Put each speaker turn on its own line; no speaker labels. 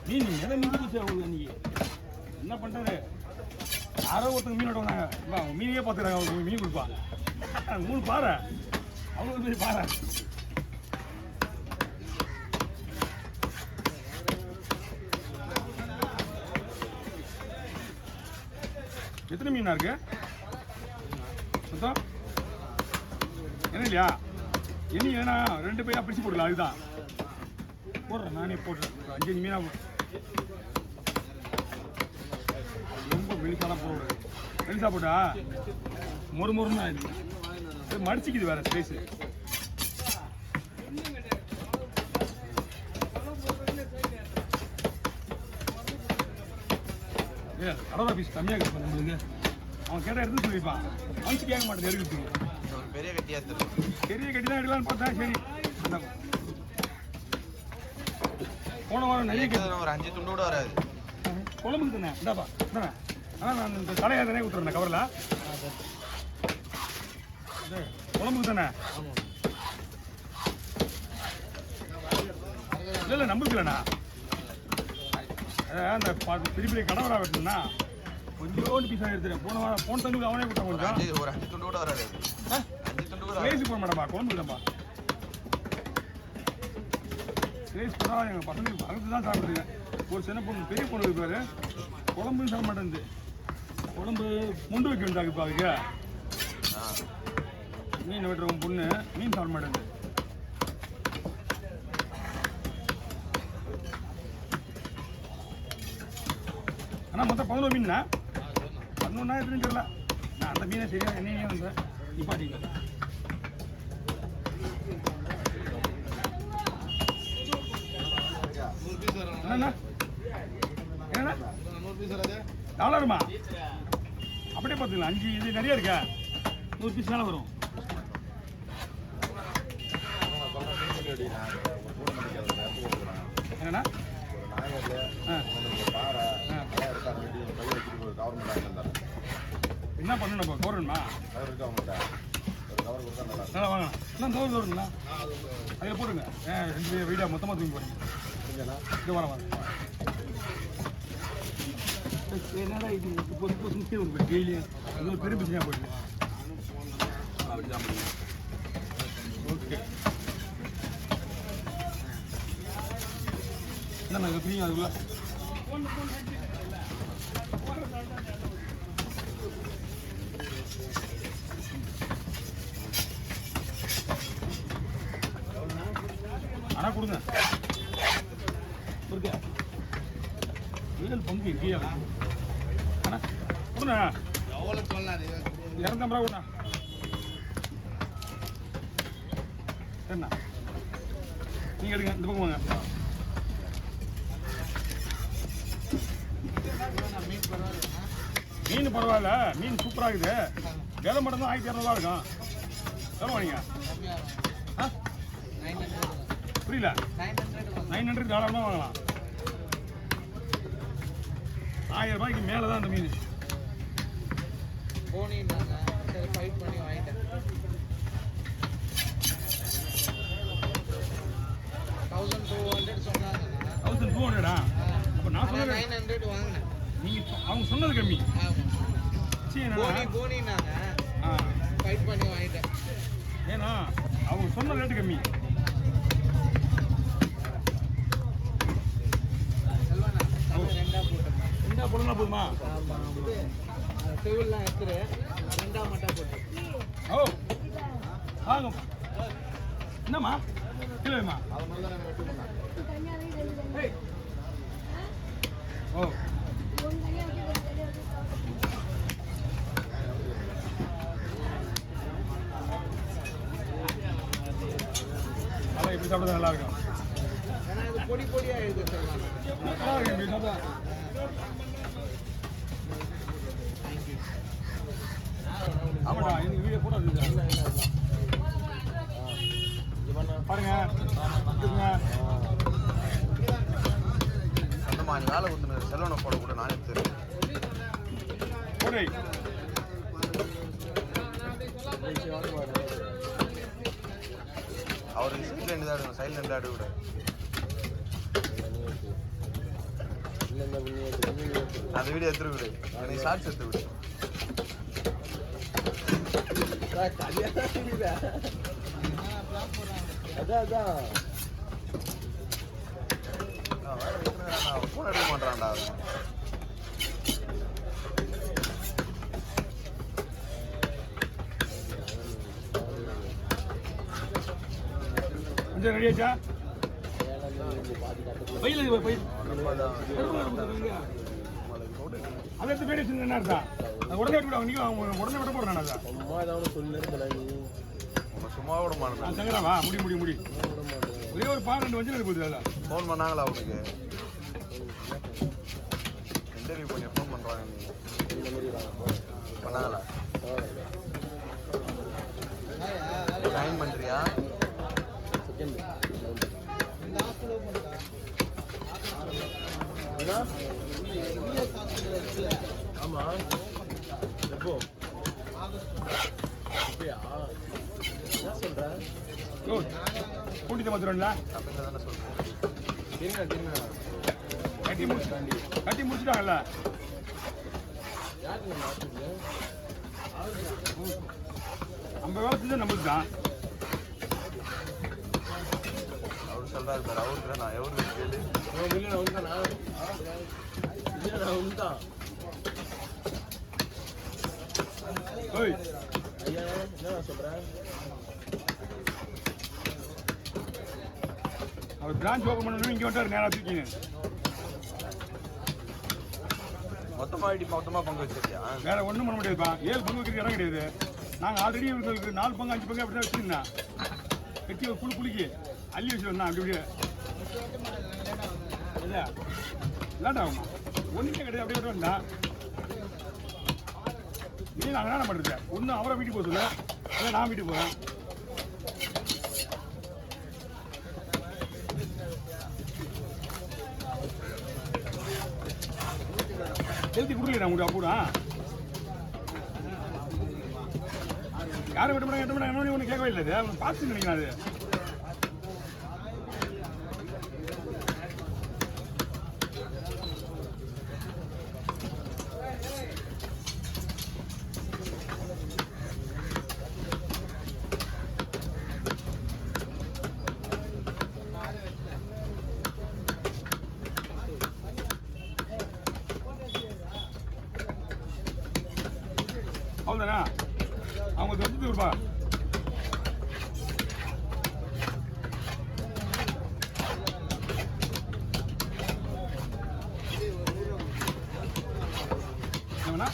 மீன் எதை மீன் போச்சு அவங்களுக்கு அன்னைக்கு என்ன பண்ணுறாரு? யாரோ ஒருத்தங்க மீன் வந்தாங்க, மீனையே பார்த்துக்கிறாங்க. அவங்க மீன் கொடுப்பா 3 பாறை, அவ்வளோ பெரிய பாறை. எத்தனை மீனா இருக்கு சுத்தம்? என்ன இல்லையா? என்ன வேணா 2 பையா பிரிச்சு போடலாம். அதுதான் போடுறேன், நானே போடுறேன். 5 மீனா ரொம்ப வெளிசாலாம் போடுறது. வெளிசா போட்டா மொறுமொறுன்னு ஆயிடுது, மடிச்சிக்குது வேற ஸ்பேஸ். கடவுளா பீஸ் கம்மியாக கிடைக்கும் நம்மளுக்கு. அவன் கேட்டால் எடுத்து சொல்லியிருப்பான், மனசு கேட்க மாட்டேன். எடுக்கிறதுக்கு
பெரிய கட்டியாக
பெரிய கட்டி தான் எடுக்கலான்னு பார்த்தா. சரி, போன வாரம் நிறைய
ஒரு 5 துண்டு கூட வராது.
குழம்புக்கு தானே இந்தாப்பா தானே. ஆனால் நான் இந்த தலையாக தானே விட்டுறேன் கவரில். குழம்புக்கு தானே? இல்லை இல்லை நம்பிக்கலண்ணா. அந்த பெரிய பெரிய கடவராக வெட்டணும்னா கொஞ்சோண்டு பீஸாக எடுத்துறேன். போன தண்ணுக்கு அவனே விட்டான். கொஞ்சம்
ஒரு 5 துண்டு கூட வராது. 5 துண்டு கூட
ரைஸ் போட மாட்டேன்பா, குழம்புக்கு தான்ப்பா. ரைஸ் போனால் எங்கள் பசங்களுக்கு பக்கத்து தான் சாப்பிடுங்க. ஒரு சின்ன பொண்ணு பெரிய பொண்ணு இருப்பாரு, குழம்புன்னு சாப்பிட மாட்டேங்குது. குழம்பு முண்டு வைக்க வேண்டாக்குப்பா. அதுக்கு மீன் வெட்டுறவங்க பொண்ணு மீன் சாப்பிட மாட்டேங்குது. ஆனால் மொத்தம் 11 மீன்னா 11 எதுன்னு தெரியல. நான் அந்த மீனை சரியா என்னையே வந்தேன் நிப்பாட்டிங்க. என்னண்ணா என்னண்ணா $100மா? அப்படியே பார்த்துக்கலாம். 5 இது நிறைய இருக்கா? 100 பீஸ் மேலே வரும். என்னண்ணா? என்ன பண்ணணும் கவர்மெண்ட்மா? நல்லா வாங்கண்ணா. என்ன தோறு தோறுங்களா? அதில் போடுங்க. 2 வீடியோ மொத்தமாக தூக்கி போடுங்க. இது வர என்னடா இது இப்போ டெய்லியும் இது ஒரு பெரிய பிஸ்னியாக போயிடுங்க. அப்படிதான் ஓகே. என்னண்ணா இது ஃப்ரீயும் அதுக்குள்ள ஆனால் கொடுங்க. இருக்கு வீரல் பங்கு கீழே அண்ணா கொடுண்ணா. எவ்வளோ சொல்லலாம்? 250 ரூபா கொடுண்ணா. சரிண்ணா நீங்கள் எடுங்க. இந்த பக்கம் வாங்க. மீன் பரவாயில்ல, மீன் சூப்பராக இருக்குது. விலை மட்டும் தான் 1200 இருக்கும். எவ்வளோ வாங்க? ஆ புரியல? 900 தாராளமாக வாங்கலாம். 1000 ரூபாய்க்கு மேலே தான் அந்த மீன். ஃபைட் பண்ணி வாங்கிட்டேன். 1200 சொன்னாங்க. 1200 அப்போ நான் சொன்னது 900 வாங்கினேன். நீங்கள் அவங்க சொன்னது கம்மி. சரி போனினாங்க, ஃபைட் பண்ணி வாங்கிட்டேன். ஏன்னா அவங்க சொன்ன ரேட்டு கம்மி. ரெண்டா போடுனா போதுமா? செவில்லாம் எடுத்துரு, 2 மட்டும் போட்டு. ஓ வாங்க. என்னம்மா கிலோமா? ஓ அதான் இப்படி சாப்பிட்டா நல்லா இருக்கும். ஏன்னா இது பொடி பொடியாக இருக்குது சார். ஆமாடா எனக்கு வீடியோ போட்டோ பாருங்க.
அந்த மாதிரி வேலை கொடுத்துன செல்வனை போட கூட நானே தெரியும்.
போடை
அவர் சைட்ல இருந்து தான் சைட்ல இருந்து விட அந்த வீடியோ எடுத்துட்டு விடு எனக்கு ஷார்ட்ஸ் எடுத்து விடு போன் எடுக்க மாட்டான்டா
கொஞ்சம் ரெடி ஆச்சா பையில அதை எடுத்து பேடி என்ன அர்த்தம் உடனே விட்டு நீங்க உடனே விட போறேன் அதான்
சும்மா விட மாட்டேன்
சங்கரா வா முடி ஒரே ஒரு பால் 2 வஞ்சனம் போகுது அதில்
ஃபோன் பண்ணாங்களா அவனுக்கு இன்டர்வியூ பண்ணி ஃபோன் பண்ணுறாங்க பண்ணாங்களா ஜாயின் பண்ணுறியா
ஆமா எப்போ என்ன சொல்ற
கூட்டிட்டு வந்துடும்ல
அப்படின்னு தானே சொல்கிறேன்
கட்டி முடிச்சுட்டாங்கல்ல நம்ம வேலை செஞ்சா நம்மளுக்கு தான்
அவர் சொல்கிறாரு சார் அவருக்கு நான் எவருக்கு கேளு
ஓய்
ஐயா என்ன சொல்றேன்
அவர் பிரான்ச் ஓப்பன் பண்ணணும் இங்கே வந்துட்டார் நேராக தூக்கிங்க
மொத்தமாக பங்கு வச்சிருக்கியா
வேற ஒன்றும் பண்ண முடியாதுப்பா 7 பங்கு வைக்கிறது இடம் கிடையாது நாங்கள் ஆல்ரெடி இவங்களுக்கு 4 பங்கு 5 பங்கு அப்படி தான் வச்சுருந்தேன் வெட்டி ஒரு குளிக்கி அள்ளி வச்சுருந்தேன் அப்படி இல்லை இல்லாண்டா ஆகுமா ஒன்றுமே கிடையாது அப்படியே விட்டு வந்தா நீ நாங்கள் என்ன பண்ணுறது ஒன்று அவரை வீட்டுக்கு போக சொல்ல இல்லை நான் வீட்டுக்கு போகிறேன் எழுதி கொடுக்கல உங்களுக்கு அப்பூடா யாரை விட்டு எட்ட என்ன ஒன்று கேட்கவே இல்லை அது பார்த்து நினைக்கிறேன் அது அவ்வளோதானா அவங்க வச்சுட்டு இருப்பா என்னண்ணா